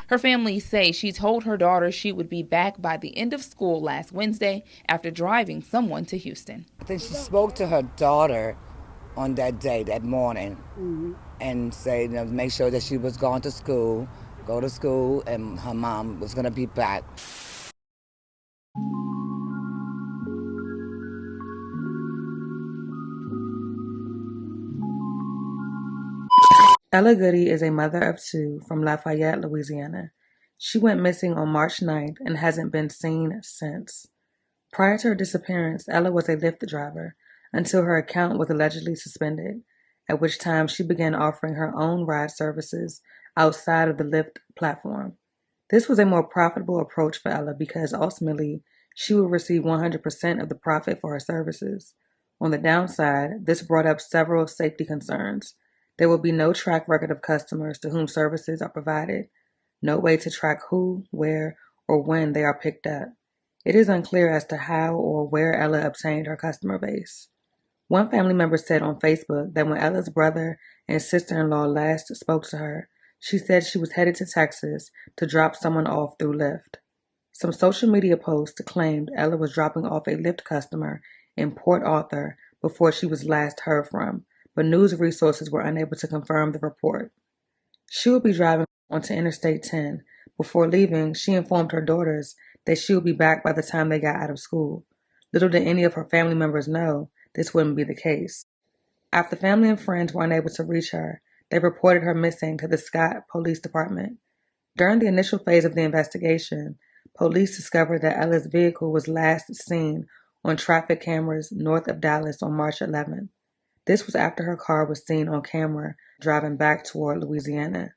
Her family say she told her daughter she would be back by the end of school last Wednesday after driving someone to Houston. I think she spoke to her daughter on that day, that morning, and said, make sure that she was going to school, go to school, and her mom was going to be back. Ella Goodie is a mother of two from Lafayette, Louisiana. She went missing on March 9th and hasn't been seen since. Prior to her disappearance, Ella was a LYFT driver until her account was allegedly suspended, at which time she began offering her own ride services outside of the LYFT platform. This was a more profitable approach for Ella because ultimately she would receive 100% of the profit for her services. On the downside, this brought up several safety concerns. There will be no track record of customers to whom services are provided, no way to track who, where, or when they are picked up. It is unclear as to how or where Ella obtained her customer base. One family member said on Facebook that when Ella's brother and sister-in-law last spoke to her, she said she was headed to Texas to drop someone off through LYFT. Some social media posts claimed Ella was dropping off a LYFT customer in Port Arthur before she was last heard from, but news resources were unable to confirm the report. She would be driving onto Interstate 10. Before leaving, she informed her daughters that she would be back by the time they got out of school. Little did any of her family members know this wouldn't be the case. After family and friends were unable to reach her, they reported her missing to the Scott Police Department. During the initial phase of the investigation, police discovered that Ella's vehicle was last seen on traffic cameras north of Dallas on March 11th. This was after her car was seen on camera driving back toward Louisiana.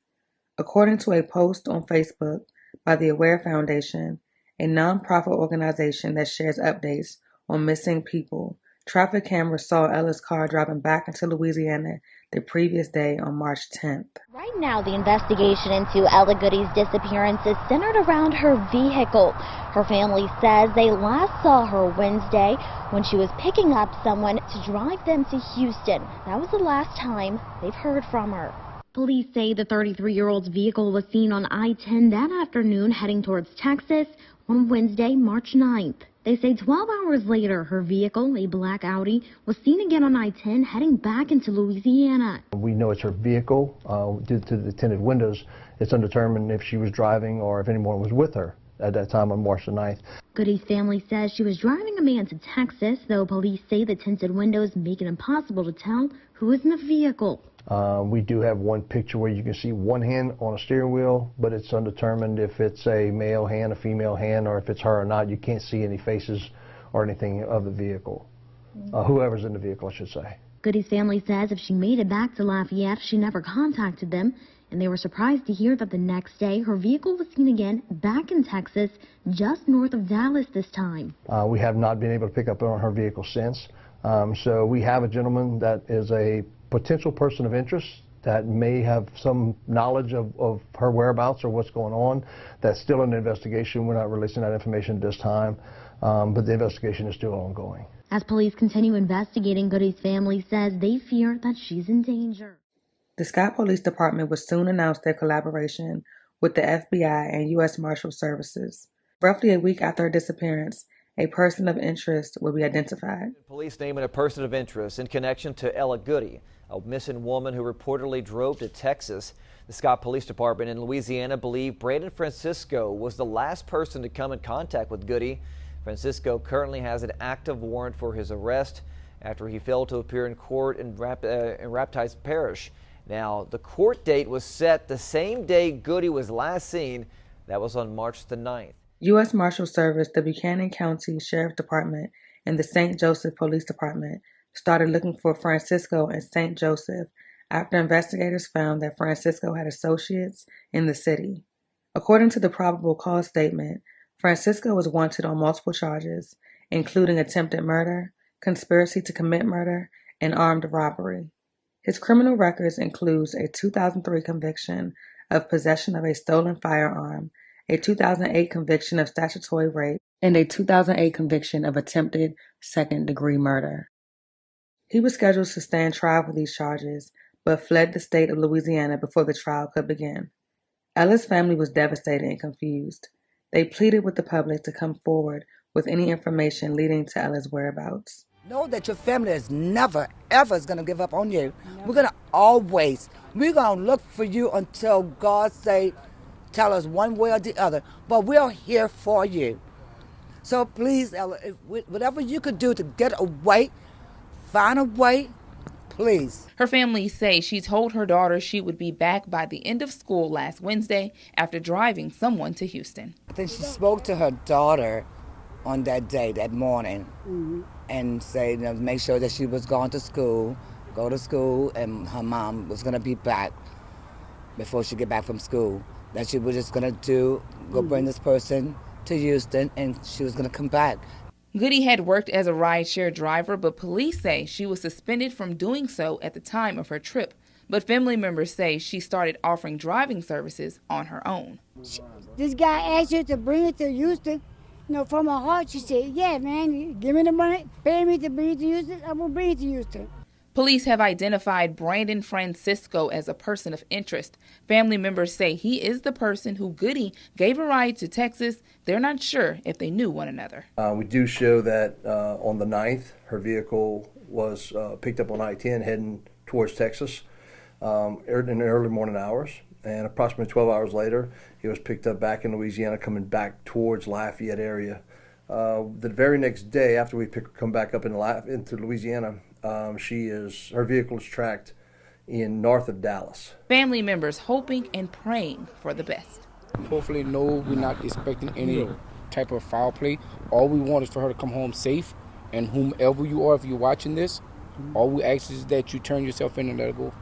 According to a post on Facebook by the Aware Foundation, a nonprofit organization that shares updates on missing people, traffic cameras saw Ella's car driving back into Louisiana the previous day on March 10th. Right now, the investigation into Ella Goodie's disappearance is centered around her vehicle. Her family says they last saw her Wednesday when she was picking up someone to drive them to Houston. That was the last time they've heard from her. Police say the 33-year-old's vehicle was seen on I-10 that afternoon heading towards Texas on Wednesday, March 9th. They say 12 hours later, her vehicle, a black Audi, was seen again on I-10 heading back into Louisiana. We know it's her vehicle. Due to the tinted windows, it's undetermined if she was driving or if anyone was with her at that time on March the 9th. Goodie's family says she was driving a man to Texas, though police say the tinted windows make it impossible to tell who is in the vehicle. We do have one picture where you can see one hand on a steering wheel, but it's undetermined if it's a male hand, a female hand, or if it's her or not. You can't see any faces or anything of the vehicle. Whoever's in the vehicle, I should say. Goodie's family says if she made it back to Lafayette, she never contacted them, and they were surprised to hear that the next day her vehicle was seen again back in Texas, just north of Dallas this time. We have not been able to pick up on her vehicle since. So we have a gentleman that is a potential person of interest that may have some knowledge of her whereabouts or what's going on. That's still an investigation. We're not releasing that information at this time, but the investigation is still ongoing. As police continue investigating, Goodie's family says they fear that she's in danger. The Scott Police Department would soon announce their collaboration with the FBI and U.S. Marshal Services. Roughly a week after her disappearance, a person of interest will be identified. Police naming a person of interest in connection to Ella Goodie, a missing woman who reportedly drove to Texas. The Scott Police Department in Louisiana believe Brandon Francisco was the last person to come in contact with Goodie. Francisco currently has an active warrant for his arrest after he failed to appear in court in Raptise Parish. Now, the court date was set the same day Goodie was last seen. That was on March the 9th. U.S. Marshal Service, the Buchanan County Sheriff Department, and the St. Joseph Police Department started looking for Francisco in St. Joseph after investigators found that Francisco had associates in the city. According to the probable cause statement, Francisco was wanted on multiple charges, including attempted murder, conspiracy to commit murder, and armed robbery. His criminal records includes a 2003 conviction of possession of a stolen firearm, a 2008 conviction of statutory rape, and a 2008 conviction of attempted second-degree murder. He was scheduled to stand trial for these charges, but fled the state of Louisiana before the trial could begin. Ella's family was devastated and confused. They pleaded with the public to come forward with any information leading to Ella's whereabouts. Know that your family is never, ever is going to give up on you. We're going to look for you until God say, tell us one way or the other. But we're here for you. So please, Ella, whatever you could do to get away, find a way, please. Her family say she told her daughter she would be back by the end of school last Wednesday after driving someone to Houston. I think she spoke to her daughter on that day, that morning, and say, make sure that she was going to school, go to school, and her mom was going to be back before she get back from school. That she was just going to go bring this person to Houston, and she was going to come back. Goodie had worked as a rideshare driver, but police say she was suspended from doing so at the time of her trip. But family members say she started offering driving services on her own. This guy asked her to bring it to Houston. From her heart, she said, yeah, man, give me the money, pay me to bring it to Houston, I'm going to bring it to Houston. Police have identified Brandon Francisco as a person of interest. Family members say he is the person who Goodie gave a ride to Texas. They're not sure if they knew one another. We do show that on the 9th, her vehicle was picked up on I-10 heading towards Texas in the early morning hours. And approximately 12 hours later, he was picked up back in Louisiana, coming back towards Lafayette area. The very next day, after we come back up into Louisiana, her vehicle is tracked in north of Dallas. Family members hoping and praying for the best. Hopefully, no, we're not expecting any type of foul play. All we want is for her to come home safe. And whomever you are, if you're watching this, all we ask is that you turn yourself in and let her go.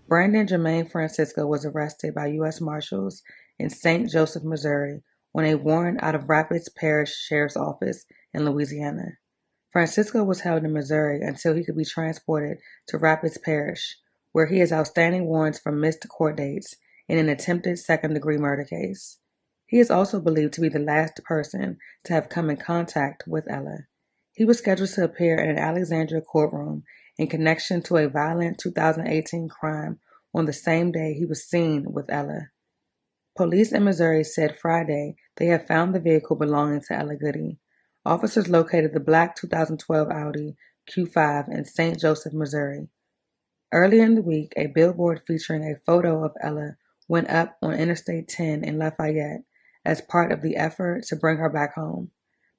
Brandon Jermaine Francisco was arrested by U.S. Marshals in St. Joseph, Missouri, on a warrant out of Rapids Parish Sheriff's Office in Louisiana. Francisco was held in Missouri until he could be transported to Rapids Parish, where he has outstanding warrants for missed court dates in an attempted second-degree murder case. He is also believed to be the last person to have come in contact with Ella. He was scheduled to appear in an Alexandria courtroom in connection to a violent 2018 crime on the same day he was seen with Ella. Police in Missouri said Friday they have found the vehicle belonging to Ella Goodie. Officers located the black 2012 Audi Q5 in St. Joseph, Missouri. Earlier in the week, a billboard featuring a photo of Ella went up on Interstate 10 in Lafayette as part of the effort to bring her back home.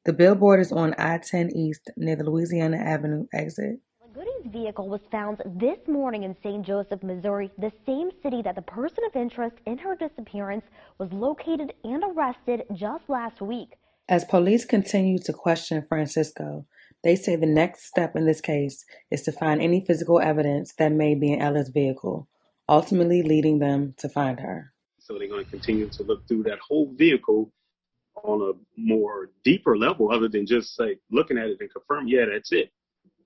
The billboard is on I-10 East near the Louisiana Avenue exit. Goodie's vehicle was found this morning in St. Joseph, Missouri, the same city that the person of interest in her disappearance was located and arrested just last week. As police continue to question Francisco, they say the next step in this case is to find any physical evidence that may be in Ella's vehicle, ultimately leading them to find her. So they're going to continue to look through that whole vehicle on a more deeper level, other than just like looking at it and confirm, yeah, that's it.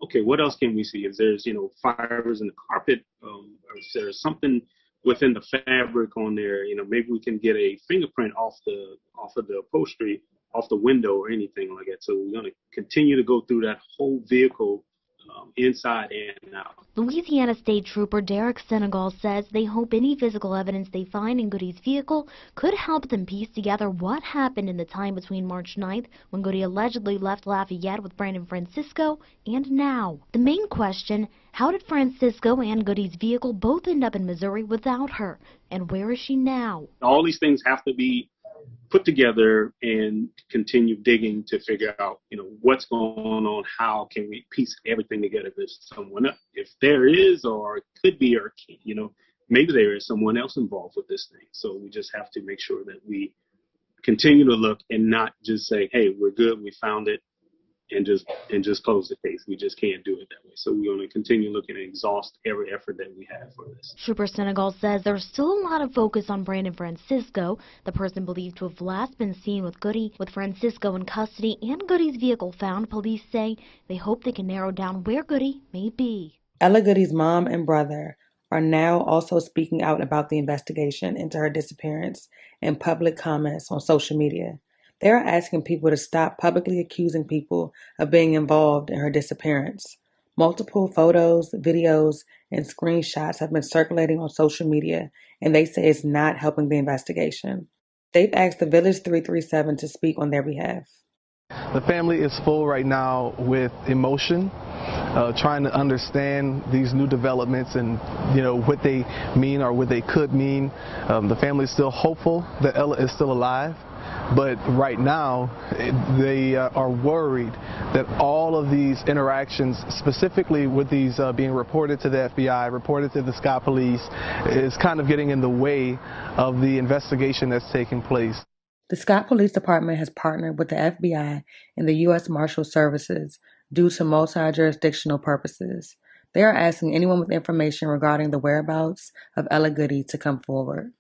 Okay, what else can we see? If there's, fibers in the carpet, or if there's something within the fabric on there, maybe we can get a fingerprint off of the upholstery, off the window or anything like that. So we're going to continue to go through that whole vehicle inside and out. Louisiana State Trooper Derek Senegal says they hope any physical evidence they find in Goodie's vehicle could help them piece together what happened in the time between March 9th, when Goodie allegedly left Lafayette with Brandon Francisco, and now. The main question, how did Francisco and Goodie's vehicle both end up in Missouri without her? And where is she now? All these things have to be put together and continue digging to figure out, what's going on, how can we piece everything together. If there's someone else, if there is, or could be, or, maybe there is someone else involved with this thing. So we just have to make sure that we continue to look and not just say, hey, we're good, we found it, and just close the case. We just can't do it that way. So we're going to continue looking and exhaust every effort that we have for this. Trooper Senegal says there's still a lot of focus on Brandon Francisco, the person believed to have last been seen with Goodie. With Francisco in custody and Goodie's vehicle found, police say they hope they can narrow down where Goodie may be. Ella Goodie's mom and brother are now also speaking out about the investigation into her disappearance in public comments on social media. They are asking people to stop publicly accusing people of being involved in her disappearance. Multiple photos, videos, and screenshots have been circulating on social media and they say it's not helping the investigation. They've asked the Village 337 to speak on their behalf. The family is full right now with emotion, trying to understand these new developments and what they mean or what they could mean. The family is still hopeful that Ella is still alive, but right now they are worried that all of these interactions, specifically with these being reported to the FBI, reported to the Scott Police, is kind of getting in the way of the investigation that's taking place. The Scott Police Department has partnered with the FBI and the U.S. Marshal Services due to multi-jurisdictional purposes. They are asking anyone with information regarding the whereabouts of Ella Goodie to come forward.